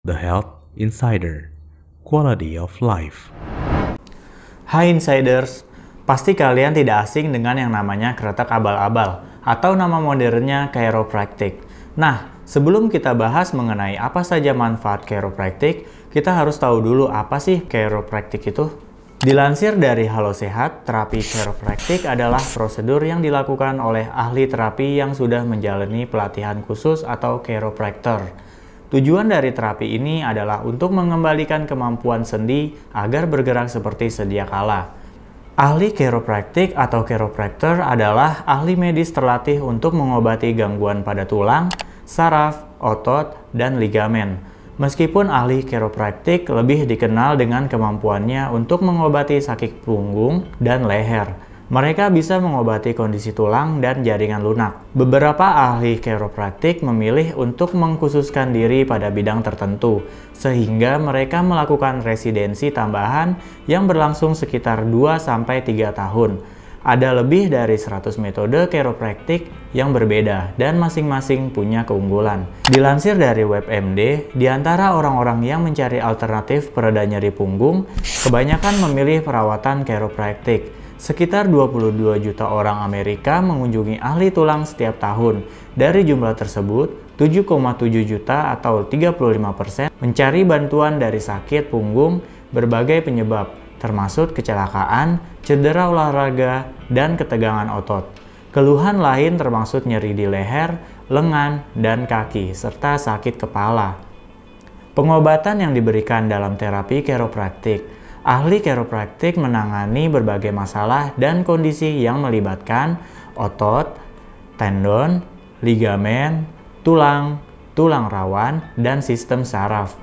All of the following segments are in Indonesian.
The Health Insider, Quality of Life. Hai Insiders, pasti kalian tidak asing dengan yang namanya kretek abal-abal atau nama modernnya chiropractic. Nah, sebelum kita bahas mengenai apa saja manfaat chiropractic, kita harus tahu dulu apa sih chiropractic itu. Dilansir dari Halo Sehat, terapi chiropractic adalah prosedur yang dilakukan oleh ahli terapi yang sudah menjalani pelatihan khusus atau chiropractor. Tujuan dari terapi ini adalah untuk mengembalikan kemampuan sendi agar bergerak seperti sedia kala. Ahli chiropractic atau chiropractor adalah ahli medis terlatih untuk mengobati gangguan pada tulang, saraf, otot, dan ligamen. Meskipun ahli chiropractic lebih dikenal dengan kemampuannya untuk mengobati sakit punggung dan leher, mereka bisa mengobati kondisi tulang dan jaringan lunak. Beberapa ahli chiropractic memilih untuk mengkhususkan diri pada bidang tertentu, sehingga mereka melakukan residensi tambahan yang berlangsung sekitar 2-3 tahun. Ada lebih dari 100 metode chiropractic yang berbeda dan masing-masing punya keunggulan. Dilansir dari WebMD, di antara orang-orang yang mencari alternatif pereda nyeri punggung, kebanyakan memilih perawatan chiropractic. Sekitar 22 juta orang Amerika mengunjungi ahli tulang setiap tahun. Dari jumlah tersebut, 7,7 juta atau 35% mencari bantuan dari sakit punggung berbagai penyebab, termasuk kecelakaan, cedera olahraga, dan ketegangan otot. Keluhan lain termasuk nyeri di leher, lengan, dan kaki, serta sakit kepala. Pengobatan yang diberikan dalam terapi chiropractic. Ahli chiropractic menangani berbagai masalah dan kondisi yang melibatkan otot, tendon, ligamen, tulang, tulang rawan, dan sistem saraf.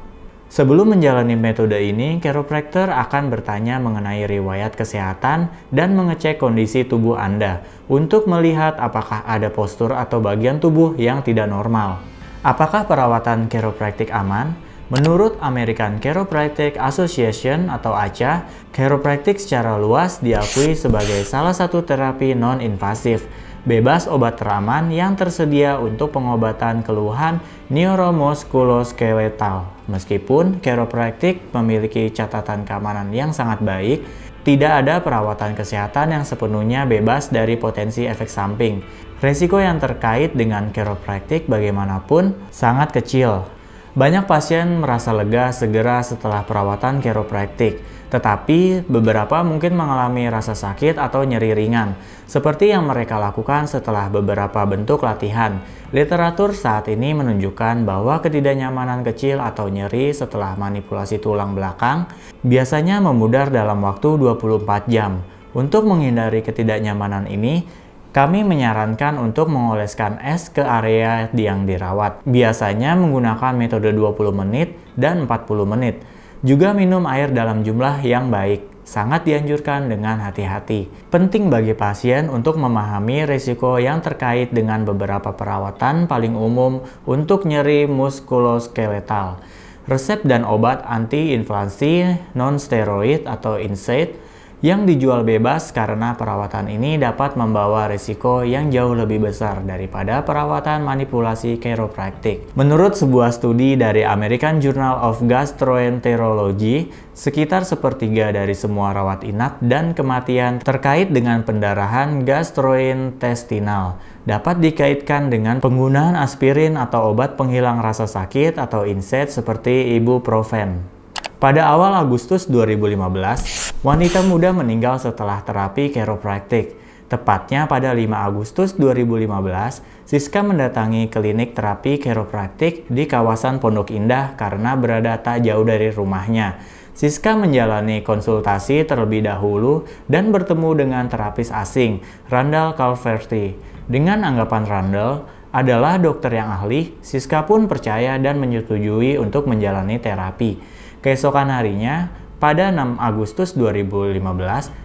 Sebelum menjalani metode ini, chiropractor akan bertanya mengenai riwayat kesehatan dan mengecek kondisi tubuh Anda untuk melihat apakah ada postur atau bagian tubuh yang tidak normal. Apakah perawatan chiropractic aman? Menurut American Chiropractic Association atau ACA, chiropractic secara luas diakui sebagai salah satu terapi non-invasif, bebas obat teraman yang tersedia untuk pengobatan keluhan neuromuskuloskeletal. Meskipun chiropractic memiliki catatan keamanan yang sangat baik, tidak ada perawatan kesehatan yang sepenuhnya bebas dari potensi efek samping. Resiko yang terkait dengan chiropractic bagaimanapun sangat kecil. Banyak pasien merasa lega segera setelah perawatan chiropractic, tetapi beberapa mungkin mengalami rasa sakit atau nyeri ringan, seperti yang mereka lakukan setelah beberapa bentuk latihan. Literatur saat ini menunjukkan bahwa ketidaknyamanan kecil atau nyeri setelah manipulasi tulang belakang biasanya memudar dalam waktu 24 jam. Untuk menghindari ketidaknyamanan ini, kami menyarankan untuk mengoleskan es ke area yang dirawat. Biasanya menggunakan metode 20 menit dan 40 menit. Juga minum air dalam jumlah yang baik. Sangat dianjurkan dengan hati-hati. Penting bagi pasien untuk memahami risiko yang terkait dengan beberapa perawatan paling umum untuk nyeri muskuloskeletal. Resep dan obat anti-inflamasi non-steroid atau NSAID yang dijual bebas karena perawatan ini dapat membawa risiko yang jauh lebih besar daripada perawatan manipulasi chiropractic. Menurut sebuah studi dari American Journal of Gastroenterology, sekitar sepertiga dari semua rawat inap dan kematian terkait dengan pendarahan gastrointestinal dapat dikaitkan dengan penggunaan aspirin atau obat penghilang rasa sakit atau NSAID seperti ibuprofen. Pada awal Agustus 2015, wanita muda meninggal setelah terapi chiropractic. Tepatnya pada 5 Agustus 2015, Siska mendatangi klinik terapi chiropractic di kawasan Pondok Indah karena berada tak jauh dari rumahnya. Siska menjalani konsultasi terlebih dahulu dan bertemu dengan terapis asing, Randall Calverty. Dengan anggapan Randall adalah dokter yang ahli, Siska pun percaya dan menyetujui untuk menjalani terapi. Keesokan harinya, pada 6 Agustus 2015,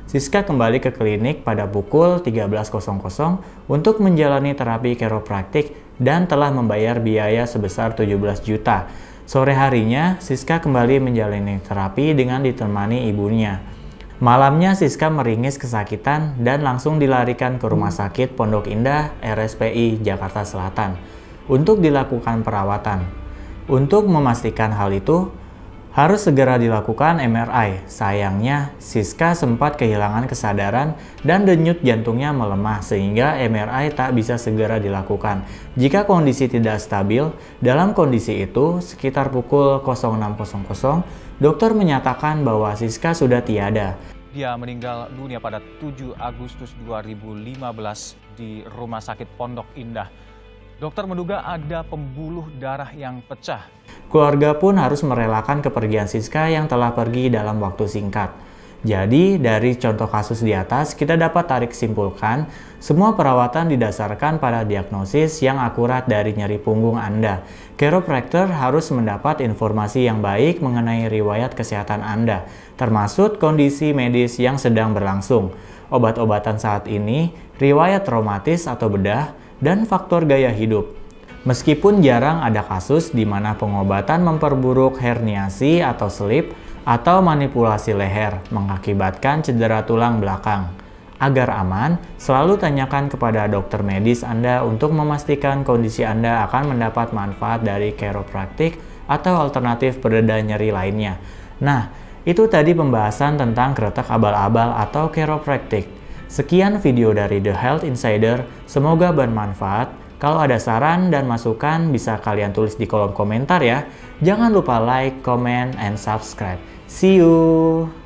Siska kembali ke klinik pada pukul 13.00 untuk menjalani terapi chiropractic dan telah membayar biaya sebesar 17 juta. Sore harinya, Siska kembali menjalani terapi dengan ditemani ibunya. Malamnya Siska meringis kesakitan dan langsung dilarikan ke Rumah Sakit Pondok Indah RSPI Jakarta Selatan untuk dilakukan perawatan. Untuk memastikan hal itu, harus segera dilakukan MRI. Sayangnya, Siska sempat kehilangan kesadaran dan denyut jantungnya melemah sehingga MRI tak bisa segera dilakukan. Jika kondisi tidak stabil, dalam kondisi itu, sekitar pukul 06.00, dokter menyatakan bahwa Siska sudah tiada. Dia meninggal dunia pada 7 Agustus 2015 di Rumah Sakit Pondok Indah. Dokter menduga ada pembuluh darah yang pecah. Keluarga pun harus merelakan kepergian Siska yang telah pergi dalam waktu singkat. Jadi, dari contoh kasus di atas, kita dapat tarik simpulkan, semua perawatan didasarkan pada diagnosis yang akurat dari nyeri punggung Anda. Chiropractor harus mendapat informasi yang baik mengenai riwayat kesehatan Anda, termasuk kondisi medis yang sedang berlangsung, obat-obatan saat ini, riwayat traumatis atau bedah, dan faktor gaya hidup. Meskipun jarang ada kasus di mana pengobatan memperburuk herniasi atau selip atau manipulasi leher mengakibatkan cedera tulang belakang. Agar aman, selalu tanyakan kepada dokter medis Anda untuk memastikan kondisi Anda akan mendapat manfaat dari chiropractic atau alternatif pereda nyeri lainnya. Nah, itu tadi pembahasan tentang kretek abal-abal atau chiropractic. Sekian video dari The Health Insider, semoga bermanfaat. Kalau ada saran dan masukan bisa kalian tulis di kolom komentar ya. Jangan lupa like, comment, and subscribe. See you!